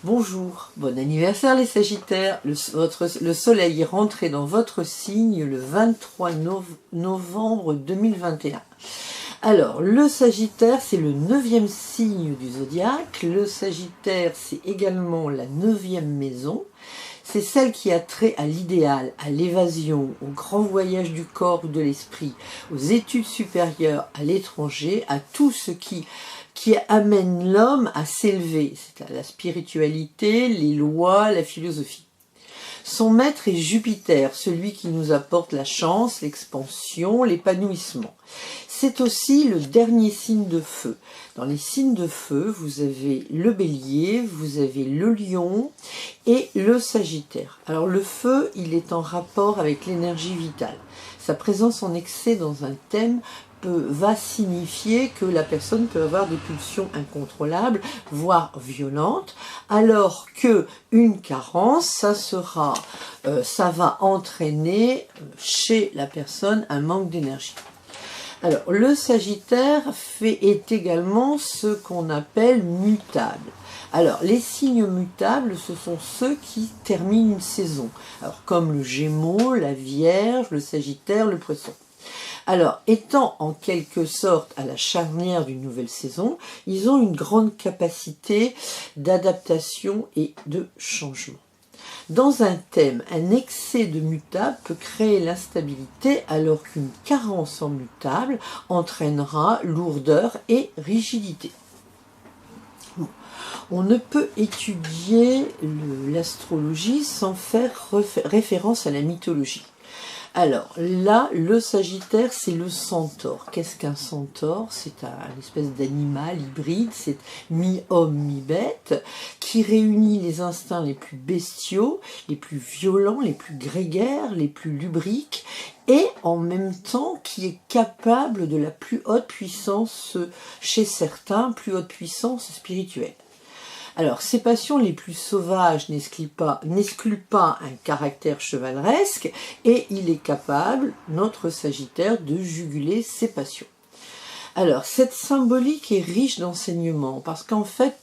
Bonjour, bon anniversaire les Sagittaires. Le soleil est rentré dans votre signe le 23 novembre 2021. Alors, le Sagittaire, c'est le 9e signe du zodiaque. Le Sagittaire, c'est également la 9e maison. C'est celle qui a trait à l'idéal, à l'évasion, au grand voyage du corps ou de l'esprit, aux études supérieures, à l'étranger, à tout ce qui amène l'homme à s'élever. C'est la spiritualité, les lois, la philosophie. Son maître est Jupiter, celui qui nous apporte la chance, l'expansion, l'épanouissement. C'est aussi le dernier signe de feu. Dans les signes de feu, vous avez le bélier, vous avez le lion et le sagittaire. Alors le feu, il est en rapport avec l'énergie vitale. Sa présence en excès dans un thème va signifier que la personne peut avoir des pulsions incontrôlables, voire violentes, alors que une carence, ça va entraîner chez la personne un manque d'énergie. Alors, le Sagittaire est également ce qu'on appelle mutable. Alors, les signes mutables, ce sont ceux qui terminent une saison. Alors, comme le Gémeaux, la Vierge, le Sagittaire, le Poisson. Alors, étant en quelque sorte à la charnière d'une nouvelle saison, ils ont une grande capacité d'adaptation et de changement. Dans un thème, un excès de mutable peut créer l'instabilité alors qu'une carence en mutable entraînera lourdeur et rigidité. On ne peut étudier l'astrologie sans faire référence à la mythologie. Alors là, le Sagittaire, c'est le centaure. Qu'est-ce qu'un centaure? C'est une espèce d'animal hybride, c'est mi-homme, mi-bête, qui réunit les instincts les plus bestiaux, les plus violents, les plus grégaires, les plus lubriques, et en même temps qui est capable de la plus haute puissance chez certains, plus haute puissance spirituelle. Alors, ces passions les plus sauvages n'excluent pas un caractère chevaleresque et il est capable, notre Sagittaire, de juguler ses passions. Alors, cette symbolique est riche d'enseignements parce qu'en fait,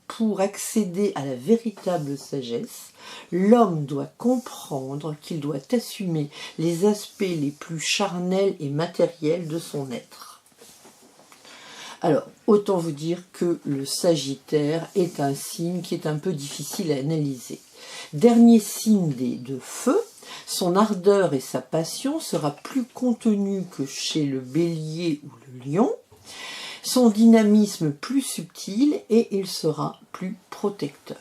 pour accéder à la véritable sagesse, l'homme doit comprendre qu'il doit assumer les aspects les plus charnels et matériels de son être. Alors, autant vous dire que le Sagittaire est un signe qui est un peu difficile à analyser. Dernier signe de feu, son ardeur et sa passion sera plus contenue que chez le Bélier ou le Lion, son dynamisme plus subtil et il sera plus protecteur.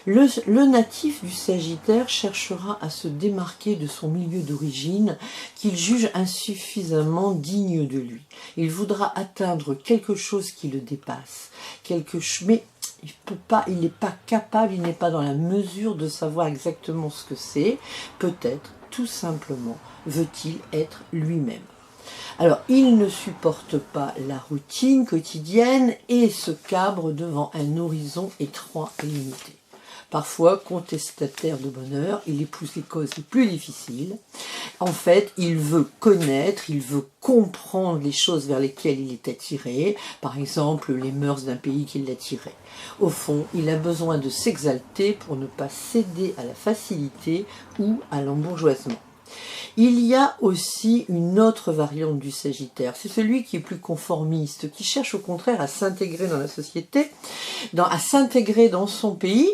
Le natif du Sagittaire cherchera à se démarquer de son milieu d'origine qu'il juge insuffisamment digne de lui. Il voudra atteindre quelque chose qui le dépasse, mais il n'est pas capable, il n'est pas dans la mesure de savoir exactement ce que c'est. Peut-être, tout simplement, veut-il être lui-même. Alors, il ne supporte pas la routine quotidienne et se cabre devant un horizon étroit et limité. Parfois, contestataire de bonheur, il épouse les causes les plus difficiles. En fait, il veut connaître, il veut comprendre les choses vers lesquelles il est attiré, par exemple les mœurs d'un pays qui l'attirait. Au fond, il a besoin de s'exalter pour ne pas céder à la facilité ou à l'embourgeoisement. Il y a aussi une autre variante du Sagittaire, c'est celui qui est plus conformiste, qui cherche au contraire à s'intégrer dans la société, à s'intégrer dans son pays,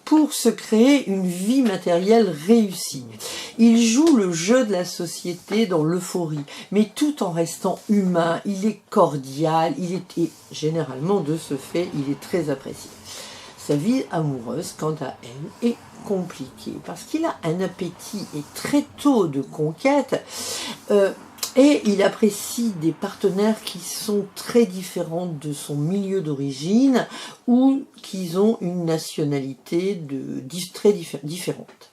pour se créer une vie matérielle réussie. Il joue le jeu de la société dans l'euphorie, mais tout en restant humain, il est cordial, et généralement de ce fait, il est très apprécié. Sa vie amoureuse, quant à elle, est compliquée, parce qu'il a un appétit et très tôt de conquête, et il apprécie des partenaires qui sont très différents de son milieu d'origine ou qui ont une nationalité très différente.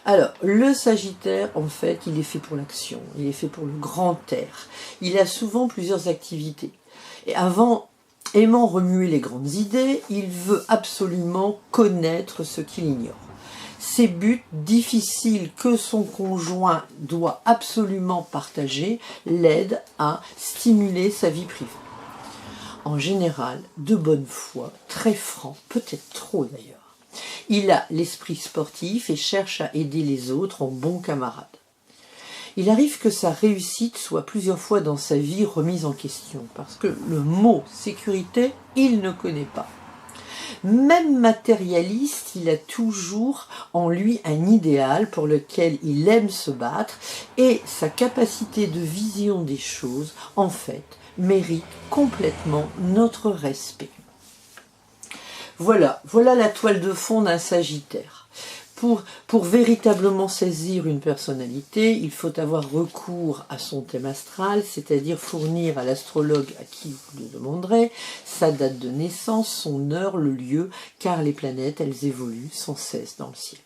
Alors, le Sagittaire, en fait, il est fait pour l'action, il est fait pour le grand air. Il a souvent plusieurs activités. Et aimant remuer les grandes idées, il veut absolument connaître ce qu'il ignore. Ces buts difficiles que son conjoint doit absolument partager l'aident à stimuler sa vie privée. en général de bonne foi, très franc, peut-être trop d'ailleurs. Il a l'esprit sportif et cherche à aider les autres en bon camarade. Il arrive que sa réussite soit plusieurs fois dans sa vie remise en question, parce que le mot sécurité, il ne connaît pas. Même matérialiste, il a toujours en lui un idéal pour lequel il aime se battre, et sa capacité de vision des choses, en fait, mérite complètement notre respect. Voilà la toile de fond d'un Sagittaire. Pour véritablement saisir une personnalité, il faut avoir recours à son thème astral, c'est-à-dire fournir à l'astrologue à qui vous le demanderez sa date de naissance, son heure, le lieu, car les planètes, elles évoluent sans cesse dans le ciel.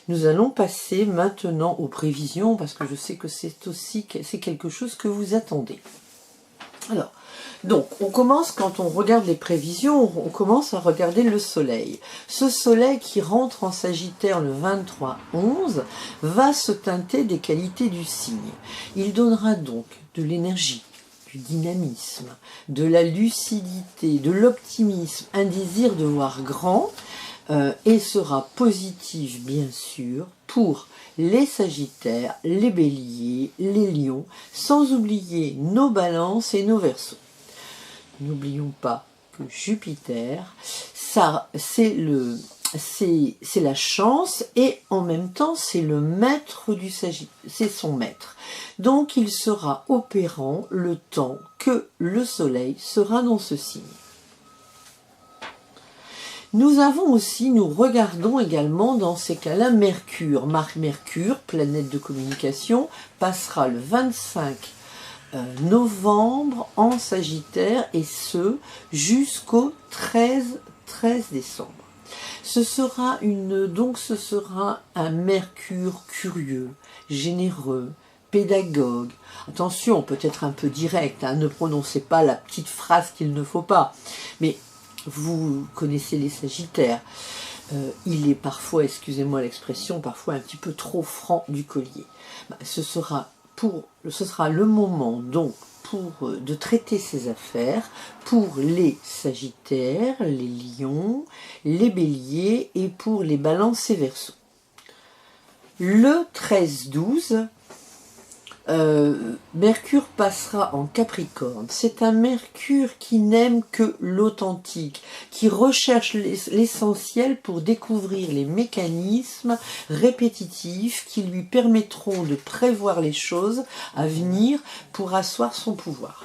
Nous allons passer maintenant aux prévisions, parce que je sais que c'est quelque chose que vous attendez. Alors, donc, on commence, quand on regarde les prévisions, on commence à regarder le soleil. Ce soleil qui rentre en Sagittaire le 23-11 va se teinter des qualités du signe. Il donnera donc de l'énergie, du dynamisme, de la lucidité, de l'optimisme, un désir de voir grand, et sera positif, bien sûr, pour les Sagittaires, les Béliers, les Lions, sans oublier nos Balances et nos Verseaux. N'oublions pas que Jupiter, ça, c'est la chance, et en même temps c'est le maître du Sagittaire, c'est son maître. Donc il sera opérant le temps que le soleil sera dans ce signe. Nous regardons également dans ces cas-là Mercure. Mercure, planète de communication, passera le 25 novembre en Sagittaire, et ce jusqu'au 13 décembre. Ce sera un Mercure curieux, généreux, pédagogue. Attention, peut-être un peu direct, ne prononcez pas la petite phrase qu'il ne faut pas, mais vous connaissez les Sagittaires. Il est parfois, excusez-moi l'expression, parfois un petit peu trop franc du collier. Ce sera le moment donc de traiter ces affaires pour les Sagittaires, les Lions, les Béliers et pour les Balances et Verseaux. Le 13-12, Mercure passera en Capricorne. C'est un Mercure qui n'aime que l'authentique, qui recherche l'essentiel pour découvrir les mécanismes répétitifs qui lui permettront de prévoir les choses à venir pour asseoir son pouvoir.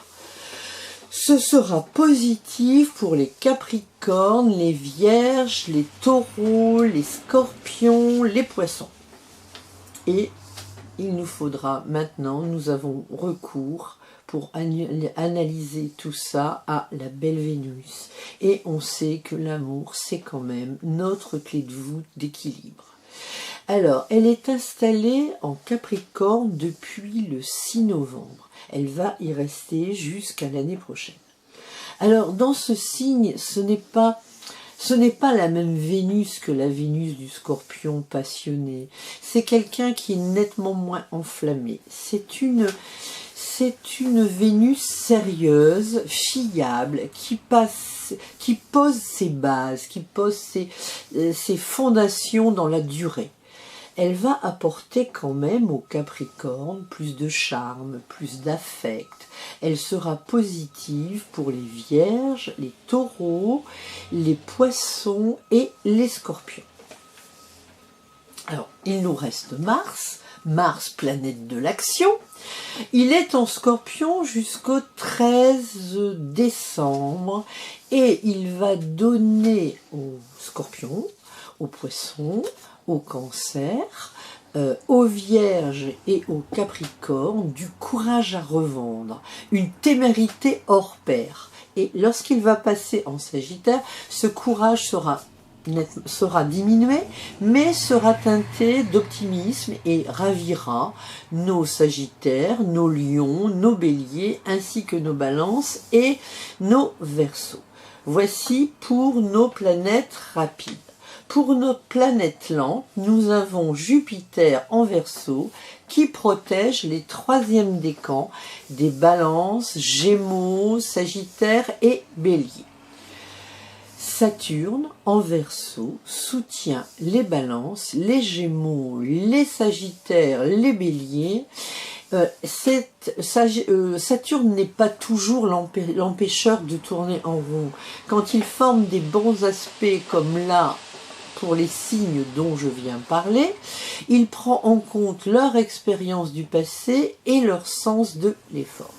Ce sera positif pour les Capricornes, les Vierges, les Taureaux, les Scorpions, les Poissons. Et il nous faudra maintenant, nous avons recours pour analyser tout ça à la belle Vénus. Et on sait que l'amour, c'est quand même notre clé de voûte d'équilibre. Alors, elle est installée en Capricorne depuis le 6 novembre. Elle va y rester jusqu'à l'année prochaine. Alors, dans ce signe, ce n'est pas la même Vénus que la Vénus du Scorpion passionné. C'est quelqu'un qui est nettement moins enflammé. C'est une Vénus sérieuse, fiable, qui pose ses bases, qui pose ses fondations dans la durée. Elle va apporter quand même au Capricorne plus de charme, plus d'affect. Elle sera positive pour les Vierges, les Taureaux, les Poissons et les Scorpions. Alors, il nous reste Mars, planète de l'action. Il est en Scorpion jusqu'au 13 décembre et il va donner aux Scorpions, aux Poissons, au Cancer, aux Vierges et aux Capricornes du courage à revendre, une témérité hors pair. Et lorsqu'il va passer en Sagittaire, ce courage sera diminué, mais sera teinté d'optimisme et ravira nos Sagittaires, nos Lions, nos Béliers, ainsi que nos Balances et nos Verseaux. Voici pour nos planètes rapides. pour notre planète lente, nous avons Jupiter en Verseau qui protège les troisièmes décans des Balances, Gémeaux, Sagittaire et Bélier. Saturne en Verseau soutient les Balances, les Gémeaux, les Sagittaires, les Béliers. Saturne n'est pas toujours l'empêcheur de tourner en rond. Quand il forme des bons aspects comme là, pour les signes dont je viens parler, il prend en compte leur expérience du passé et leur sens de l'effort.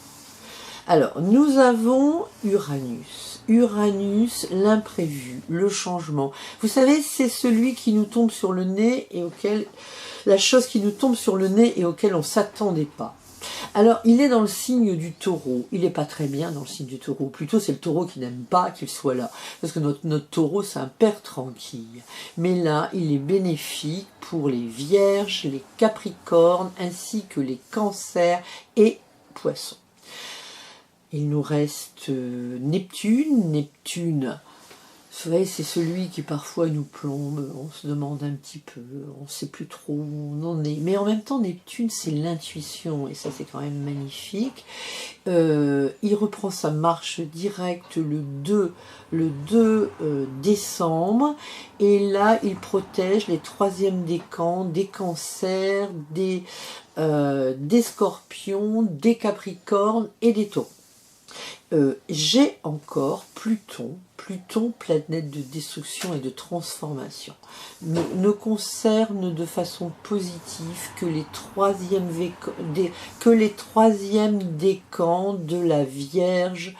Alors, nous avons Uranus. Uranus, l'imprévu, le changement. Vous savez, c'est celui qui nous tombe sur le nez et la chose qui nous tombe sur le nez et auquel on ne s'attendait pas. Alors, il est dans le signe du Taureau. Il n'est pas très bien dans le signe du Taureau. Plutôt, c'est le Taureau qui n'aime pas qu'il soit là. Parce que notre Taureau, c'est un père tranquille. Mais là, il est bénéfique pour les Vierges, les Capricornes, ainsi que les Cancers et Poissons. Il nous reste Neptune. Neptune, vous savez, c'est celui qui parfois nous plombe, on se demande un petit peu, on ne sait plus trop où on en est. Mais en même temps, Neptune, c'est l'intuition, et ça c'est quand même magnifique. Il reprend sa marche directe le 2 décembre, et là, il protège les troisièmes décans, des Cancers, des Scorpions, des Capricornes et des Taureaux. J'ai encore Pluton, planète de destruction et de transformation, ne concerne de façon positive que les troisièmes décans de la Vierge,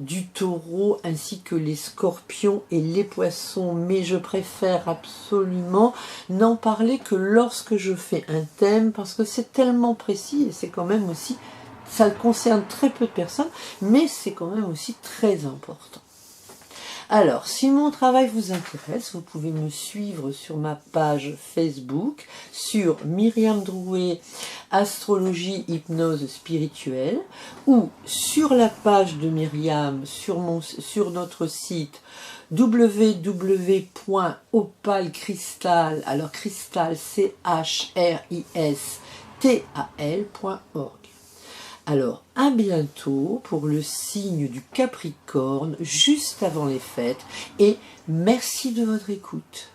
du Taureau, ainsi que les Scorpions et les Poissons, mais je préfère absolument n'en parler que lorsque je fais un thème, parce que c'est tellement précis et c'est quand même aussi... Ça concerne très peu de personnes, mais c'est quand même aussi très important. Alors, si mon travail vous intéresse, vous pouvez me suivre sur ma page Facebook, sur Myriam Drouet, Astrologie, Hypnose Spirituelle, ou sur la page de Myriam, sur notre site www.opalcristal, alors cristal, CHRISTAL.org. Alors, à bientôt pour le signe du Capricorne, juste avant les fêtes, et merci de votre écoute.